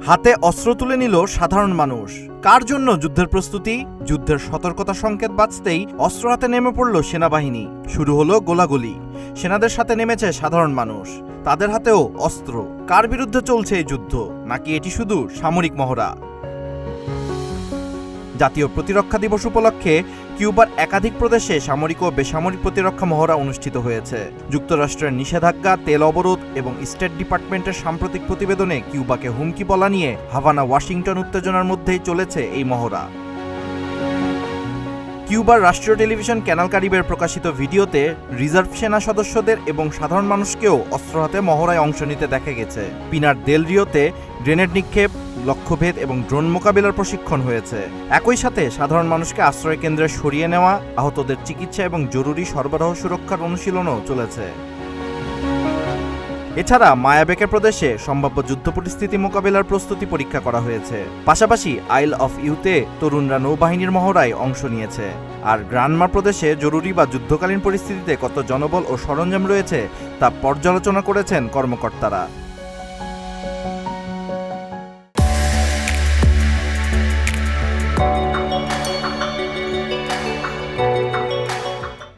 হাতে অস্ত্র তুলে নিল সাধারণ মানুষ। কার জন্য যুদ্ধের প্রস্তুতি? যুদ্ধের সতর্কতা সংকেত বাজতেই অস্ত্র হাতে নেমে পড়ল সেনাবাহিনী। শুরু হলো গোলাগুলি। সেনাদের সাথে নেমেছে সাধারণ মানুষ, তাদের হাতেও অস্ত্র। কার বিরুদ্ধে চলছে এই যুদ্ধ? নাকি এটি শুধু সামরিক মহড়া? জাতীয় প্রতিরক্ষা দিবস উপলক্ষে কিউবার একাধিক প্রদেশে সামরিক ও বেসামরিক প্রতিরক্ষা মহড়া অনুষ্ঠিত হয়েছে। যুক্তরাষ্ট্রের নিষেধাজ্ঞা, তেল অবরোধ এবং স্টেট ডিপার্টমেন্টের সাম্প্রতিক প্রতিবেদনে কিউবাকে হুমকি বলা নিয়ে হাভানা ওয়াশিংটন উত্তেজনার মধ্যেই চলেছে এই মহড়া। কিউবার রাষ্ট্রীয় টেলিভিশন ক্যানাল কারিবের প্রকাশিত ভিডিওতে রিজার্ভ সেনা সদস্যদের এবং সাধারণ মানুষকেও অস্ত্র হাতে মহড়ায় অংশ নিতে দেখা গেছে। পিনার দেল রিওতে গ্রেনেড নিক্ষেপ, লক্ষ্যভেদ এবং ড্রোন মোকাবিলার প্রশিক্ষণ হয়েছে। একই সাথে সাধারণ মানুষকে আশ্রয় কেন্দ্রে সরিয়ে নেওয়া, আহতদের চিকিৎসা এবং জরুরি সরবরাহ সুরক্ষার অনুশীলনও চলেছে। এছাড়া মায়াবেকে প্রদেশে সম্ভাব্য যুদ্ধ পরিস্থিতি মোকাবিলার প্রস্তুতি পরীক্ষা করা হয়েছে। পাশাপাশি আইল অফ ইউতে তরুণরা নৌবাহিনীর মহড়ায় অংশ নিয়েছে। আর গ্রানমা প্রদেশে জরুরি বা যুদ্ধকালীন পরিস্থিতিতে কত জনবল ও সরঞ্জাম রয়েছে তা পর্যালোচনা করেছেন কর্মকর্তারা।